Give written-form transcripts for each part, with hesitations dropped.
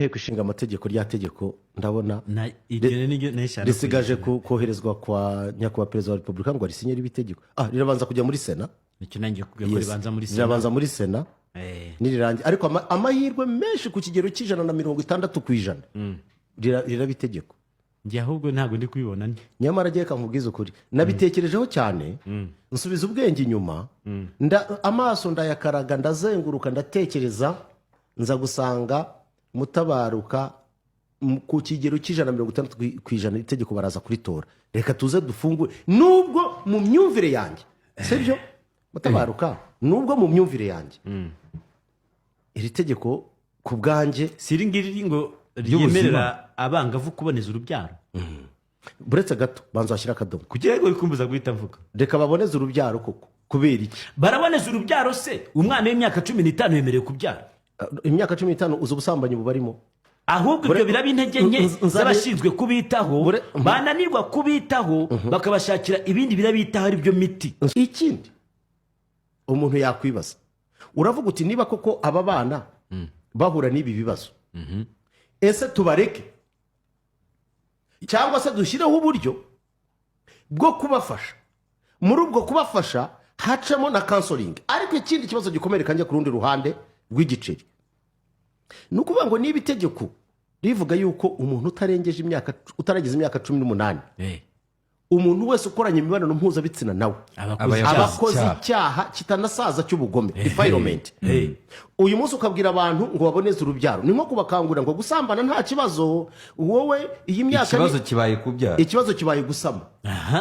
Inteko Ishinga Amategeko rya tegeko ndabona iryo risigaje koherezwa kwa nyakubahwa perezida wa repubulika ngo risinyere ibitegeko. Rirabanza kujya muri sena. Nicyo nangiye kubwira ko ribanza muri sena. Rirabanza muri sena. Nirirangiye ariko amahirwe menshi ku kigero c'60% riraba itegeko. Njye ahubwo ntago ndi kubibona ni. Nyamara agiye kankubwiza ukuri. Nabitekerejeho cyane. Nsubiza ubwenge inyuma. Amaso ndayakaraga ndazenguruka ndatekereza nza gusanga Mutabaruka ku kigero c'60% itegeko baraza kuritora. Reka tuze dufungure nubwo mu myumvire yanjye. Sibyo? Mutabaruka nubwo mu myumvire yanjye. Iri tegeko ku bwanjye siringiri ngo ryemerera abangavu kuboneza urubyaro. Buretse gato banza washyira akadomo. Kugira ngo bikumbuza guhita mvuga. Reka baboneze urubyaro koko. Kubera iki? Baraboneza urubyaro se umwana w'imyaka 15 yemerewe kubyara. Imyaka 15 uzi ubusambanyi bubarimo. Ahubwo ibyo biraba intege nke z'abashinzwe kubitaho bananirwa kubitaho bakabashakira ibindi birabitaho ari byo miti. Ikindi umuntu yakwibaza uravuga uti niba koko aba bana bahura n'ibi bibazo ese tubareke cyangwa se dushyireho uburyo bwo kubafasha muri ubwo kubafasha hacemo na counseling. Ariko ikindi kibazo gikomeye kanje ku rundi ruhande rw'igiceri nukuvuga ngo niba itegeko rivuga yuko umuntu utarengeje imyaka utarageze imyaka 18 umuntu wese ukoranye imibonano mpuzabitsina nawe abakoze icyaha kitanasaza cy'ubugome defilement. Uyu munsi ukabwira abantu ngo baboneze urubyaro ni nko kubakangurira ngo gusambana nta kibazo wowe iyi myaka ikibazo kibaye kubyara ikibazo kibaye gusama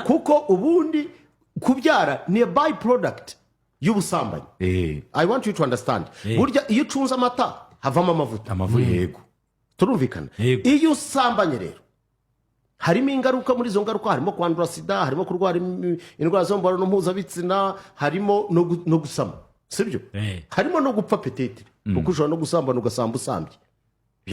kuko ubundi kubyara ni a by product y'ubusambanyi. I want you to understand. Burya iyo ucunze amata havamo amavuta. Yego. Turumvikana. Iyo usambanye rero harimo ingaruka muri izo ngaruka harimo kwandura sida, harimo kurwara indwara zo mbara no mpuzabitsina, harimo no gusama. Sibyo? Harimo no gupfa petete. Kuko ushobora no gusambana ugasamba usambye.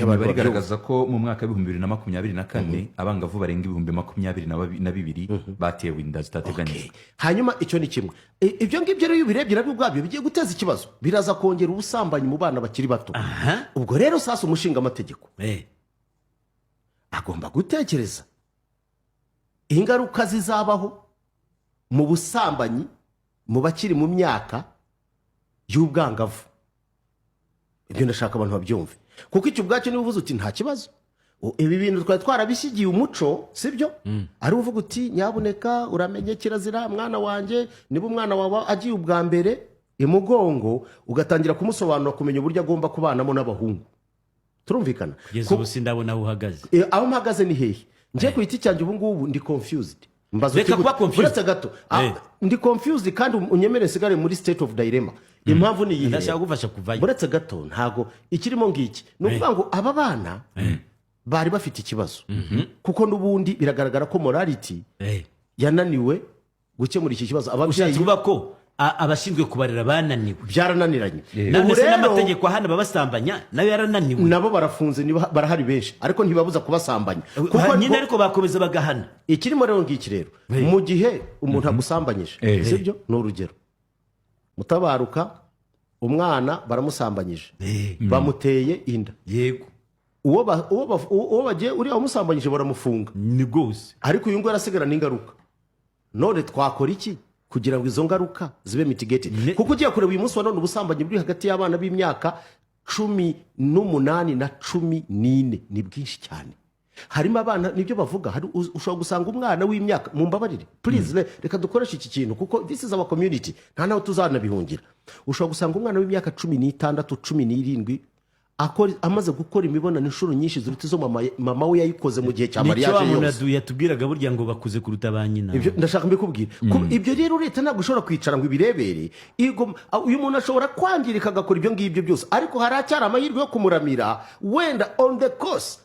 Barigaragaza ko mu mwaka wa 2024 abangavu barenga 2022 batewe inda zitateganyijwe. Hanyuma icyo ni kimwe. Ibyo ngibyo rero birebye nabyo ubwabyo bigiye guteza ikibazo. Biraza kongera ubusambanyi mu bana bakiri bato. Ubwo rero sasa umushinga amategeko agomba gutekereza ingaruka zizabaho mu busambanyi mu bakiri mu myaka y'ubwangavu. Ibyo ndashaka abantu babyumve. Kuko icyo ubwacyo niba uvuze uti nta kibazo ibi bintu twari twarabishyigiye umuco sibyo ari uvuga uti nyabuneka uramenye kirazira mwana wanjye niba umwana wawe agiye ubwa mbere imugongo ugatangira kumusobanura kumenya uburyo agomba kubanamo n'abahungu. Turumvikana kugeza ubu sindabona aho uhagaze. Aho mpagaze ni hehe nje ku iti cyanjye ubu ngubu ndi confused. Reka kuba confused gato ndi confused kandi unyemere sigare muri state of dilemma. Impamvu ni yihe ndashaka gufasha kuvayo buretse gato ntago ikirimo ngiki no kuvuga ngo aba bana bari bafite ikibazo kuko n'ubundi biragaragara ko morality yananiwe gukemura iki kibazo. Ababyeyi kuba ko abashinzwe kubarera bananiwe byarananiranye. None se n'amategeko hano babasambanya nayo yarananiwe nabo barafunze niba barahari benshi ariko ntibabuza kubasambanya kuko nyine ariko bakomeza bagahana. Ikirimo rero ngiki rero mu gihe umuntu agusambanyije sibyo no urugero Mutabaruka umwana baramusambanyije bamuteye inda yego uwo bagiye uri amusambanyije baramufunga ni gose ariko uyu ngo arasigara n'ingaruka. None twakora iki kugira ngo izo ngaruka zibe mitigated? Kuko ugiye kureba uyu munsi wa none ubusambanyi buri hagati y'abana b'imyaka 18 na 14 ni bwinshi cyane. Harimo abana nibyo bavuga ushobora gusanga umwana w'imyaka mumbabarire please reka dukoreshe iki kintu kuko this is our community nta naho tuzanabihungira. Ushobora gusanga umwana w'imyaka 16 17 amaze gukora imibonano inshuro nyinshi ziruta izo mama we yayikoze mu gihe cya mariage yose. Nicyo umuntu yatubwiraga burya ngo bakuze kuruta ba nyina. Ibyo ndashaka mbikubwira. Ibyo rero leta ntabwo ushobora kwicara ngo ibirebere. Uyu muntu ashobora kwangirika agakora ibyo ngibyo byose ariko haracyari amahirwe yo kumuramira wenda on the course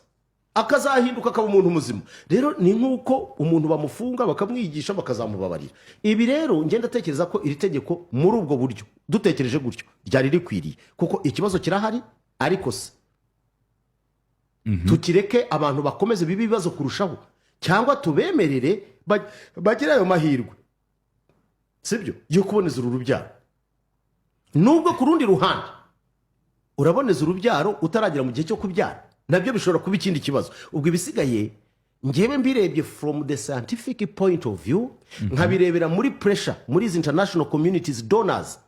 akazahinduka akaba umuntu muzima. Rero ni nkuko umuntu bamufunga bakamwigisha bakazamubabarira. Ibi rero ngenda tekereza ko iri tegeko muri ubwo buryo dutekereje gutyo ryari rikwiriye kuko ikibazo kirahari ariko se tukireke abantu bakomeze bibi bibazo kurushaho cyangwa tubemerere bagira ayo mahirwe sibyo yo kuboneza urubyaro. Nubwo ku rundi ruhande uraboneza urubyaro utaragera mu gihe cyo kubyara nabyo bishobora kuba ikindi kibazo. Ubwo ibisigaye ngewe mbirebye from the scientific point of view, nkabirebera muri pressure muri izi international communities donors,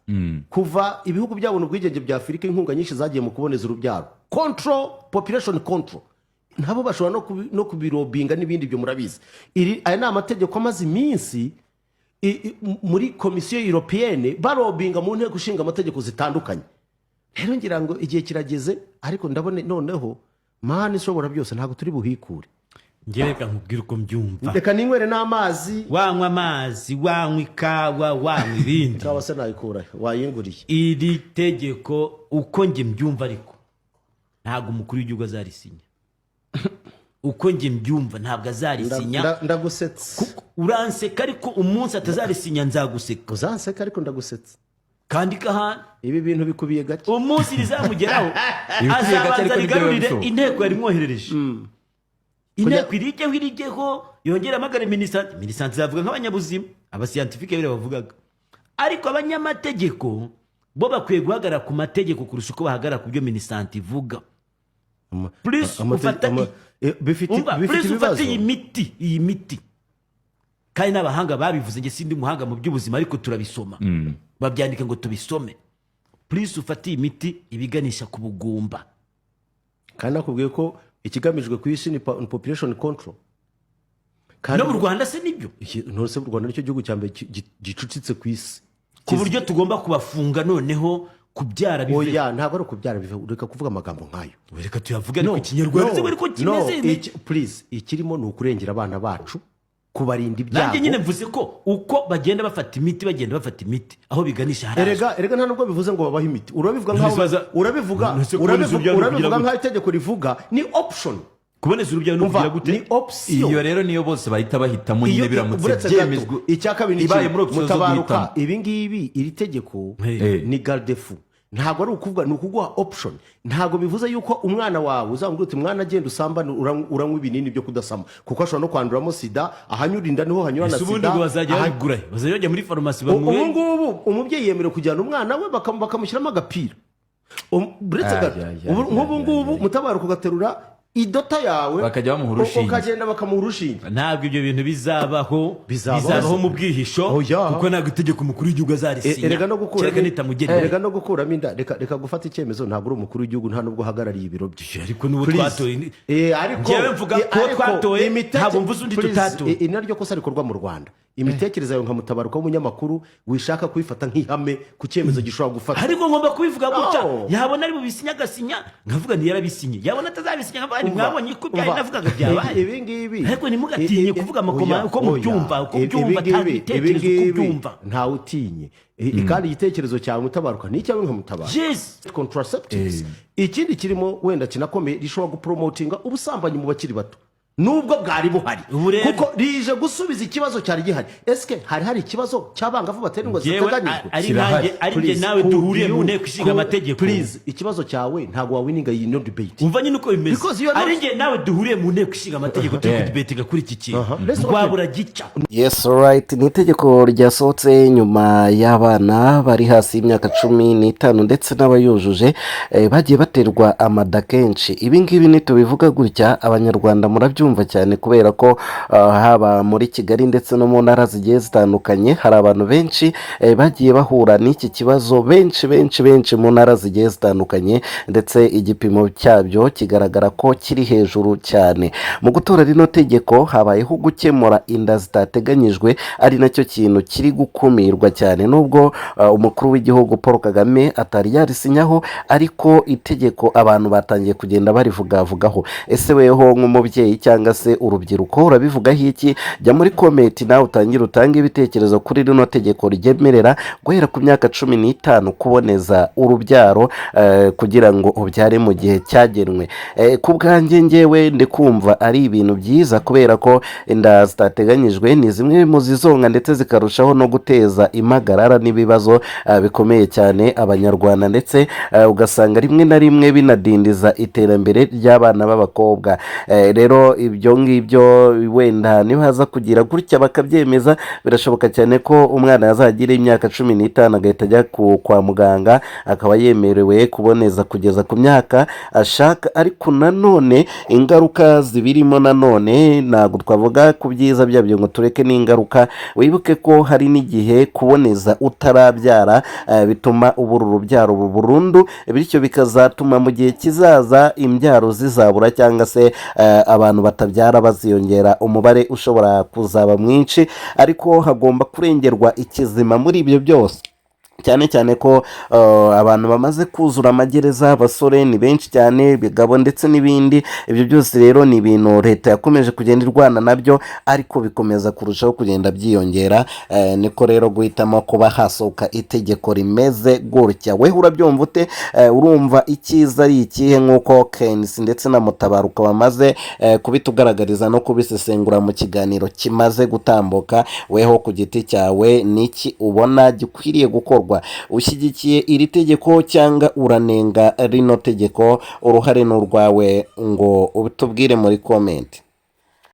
kuva ibihugu byabona ubwigenge bya Afurika inkunga nyinshi zagiye mu kuboneza urubyaro, population control, nabo bashobora no kubirobinga n'ibindi byo murabizi. Aya ni amategeko amaze iminsi muri komisiyo européenne barobinga mu nteko ishinga amategeko zitandukanye. Rero ngira ngo igihe kirageze, ariko ndabone noneho mani ishobora byose ntabwo turi buhikure. Ngereka nkubwira uko mbyumva. Reka ninywere n'amazi. Wanywa amazi, wanywa ikawa, wanywa ibindi. Ikawa se nayikura wayinguriye. Iri tegeko uko nge mbyumva ariko ntabwo umukuru w'igihugu azarisinya. Uko nge mbyumva ntabwo azarisinya. Ndagusetse. Uranseka ariko umunsi atazarisinya nzaguseka. Uzanseka ariko ndagusetse. Kandi kahana ibi bintu bikubiye gake. Umunsi rizamugeraho azabanza rigarurire inteko yari mwoherereje. Inteko irigeho yongera amagare ministante zavuga nk'abanyabuzima, abascientifique bire bavugaga. Ariko abanyamategeko bo bakwiye guhagara ku mategeko kurusha uko bahagara ku byo ministante ivuga. Plus ufata iyi miti kandi n'abahanga babivuze, nge sindi muhanga mu by'ubuzima ariko turabisoma, babyandika ngo tubisome. Plus ufata iyi miti ibiganisha ku bugumba, kandi nakubwiye ko ikigamijwe ku isi ni population control. No mu Rwanda se nibyo? Nose mu Rwanda nicyo gihugu cyambere gicucitse ku isi, ku buryo tugomba kubafunga noneho kubyara bive. Oya, ntabwo ari kubyara bive, ureka kuvuga amagambo nkayo. Reka tuyavuge no Kinyarwanda bari ko kimeze. Please, ikirimo ni ukurengera abana bacu, kubarinda ibyago. Nanjye nyine mvuze ko uko bagenda bafata imiti aho biganisha haraje. Erega nta nubwo bivuze ngo babaho imiti. Urabivuga nkaho itegeko rivuga ni option. Kuboneza urubyaro no kugira gute? Ni option. Iyo rero niyo bose bahita bahitamo nyine biramutse byemejwe. Icyakabiri mutabaruka ibi ngibi iri tegeko ni garde-fou. Ntabwo ari ukuvuga, ni ukuguha option. Ntabwo bivuze yuko umwana wawe uzamubwira uti mwana agenda usambana uranywa ibinini byo kudasama, kuko ashobora no kwanduramo sida. Ahanyura inda niho hanyura na sida. Ubundi bazajya bagura, bazajya muri farumasi bamwe. Ubu ngubu umubyeyi yemerewe kujyana umwana we bakamushyiramo agapira. Buretse gato nk'ubu ngubu mutabaruka ugaterura idota yawe bakajya bamuha urushinge, ukagenda bakamuha urushinge. Ntabwo ibyo bintu bizabaho mu bwihisho, kuko ntabwo itegeko umukuru w'igihugu azarisinya. Erega no gukuramo inda, reka gufata icyemezo ntabwo uri umukuru w'igihugu, nta nubwo uhagarariye ibiro bye. Ariko n'ubu twatoye, njyewe mvuga ko twatoye, ntabwo mvuze undi tutatoye. Ni naryo kosa rikorwa mu Rwanda. Imitekerereze yawe nka Mutabaruka w'umunyamakuru wishaka kuyifata nk'ihame ku cyemezo gishobora gufata. Ariko ngomba kubivuga gutya, yabona ari bubisinya agasinya, nkavuga ntiyarabisinye, yabona atazabisinya nk'abandi mwabonye ko byari navugaga byabaye. Ibi ngibi ariko ntimugatinye kuvuga amakoma uko mubyumva, uko byumva tabitekerezo uko byumva. Ntawe utinye. Kandi igitekerezo cyawe Mutabaruka ni icyawe nka Mutabaruka. Contraceptives ikindi kirimo wenda kinakomeye rishobora gupromotinga ubusambanyi mu bakiri bato, nubwo bwari buhari, kuko rije gusubiza ikibazo cyari gihari. Eske hari ikibazo cy'abangavu batera ngo ziteganijwe? Ari nge nawe duhuriye mu nteko ishinga amategeko. Please, ikibazo cyawe ntabwo wawininga iyi no debate. Umva nyine uko bimeze. Ari nge nawe duhuriye mu nteko ishinga amategeko turi kudebatinga kuri iki kintu. Rwabura gica. Yes, alright. Ni itegeko ryasohotse nyuma y'abana bari hasi y'imyaka 15 ndetse n'abayujuje bagiye baterwa amada kenshi. Ibi ngibi nitubivuga gutya abanyarwanda murabyo umva cyane, kubera ko haba muri Kigali ndetse no mu ntara zigiye zitandukanye hari abantu benshi bagiye bahura n'iki kibazo, benshi mu ntara zigiye zitandukanye, ndetse igipimo cyabyo kigaragara ko kiri hejuru cyane. Mu gutora rino tegeko habayeho gukemura inda zitateganyijwe, ari nacyo kintu kiri gukumirwa cyane, nubwo umukuru w'igihugu Paul Kagame atari yarisinyaho, ariko itegeko abantu batangiye kugenda barivugaho. Ese weho nk'umubyeyi cyangwa se urubyiruko urabivugaho iki? Jya muri comment nawe utangire utange ibitekerezo kuri rino tegeko ryemerera guhera ku myaka 15 kuboneza urubyaro kugira ngo ubyare mu gihe cyagenwe. Ku bwanjye ngewe ndikumva ari ibintu byiza, kubera ko inda zitateganyijwe ni zimwe mu zizonga ndetse zikarushaho no guteza impagarara n'ibibazo bikomeye cyane abanyarwanda, ndetse ugasanga rimwe na rimwe binadindiza iterambere ry'abana b'abakobwa. Rero ibyo ngibyo wenda nibaza kugira gutya bakabyemeza birashoboka cyane ko umwana yazagira imyaka 15 agahita ajya kwa muganga akaba yemerewe kuboneza kugeza ku myaka ashaka. ariko nanone ingaruka zibirimo nanone ntabwo twavuga ku byiza byabyo ngo tureke n'ingaruka. wibuke ko hari n'igihe kuboneza utarabyara bituma ubura urubyaro burundu, bityo bikazatuma mu gihe kizaza imbyaro zizabura cyangwa se abantu batabyara baziyongera, umubare ushobora kuzaba mwinshi. ariko hagomba kurengerwa ikizima muri ibyo byose, cyane cyane ko abantu bamaze kuzura amagereza, abasore ni benshi cyane, bigabo ndetse n'ibindi. ibyo byose rero ni ibintu leta yakomeje kugenda irwana nabyo, ariko bikomeza kurushaho kugenda byiyongera. niko rero guhitamo kuba hasohoka itegeko rimeze gutya. we urabyumva ute? urumva icyiza ari ikihe? nk'uko Kenisi ndetse na Mutabaruka bamaze kubitugaragariza no kubisesengura mu kiganiro kimaze gutambuka, weho ku giti cyawe niki ubona gikwiriye gukorwa? ushyigikiye iri tegeko cyangwa uranenga rino tegeko? uruhare ni urwawe, ngo ubitubwire muri komenti.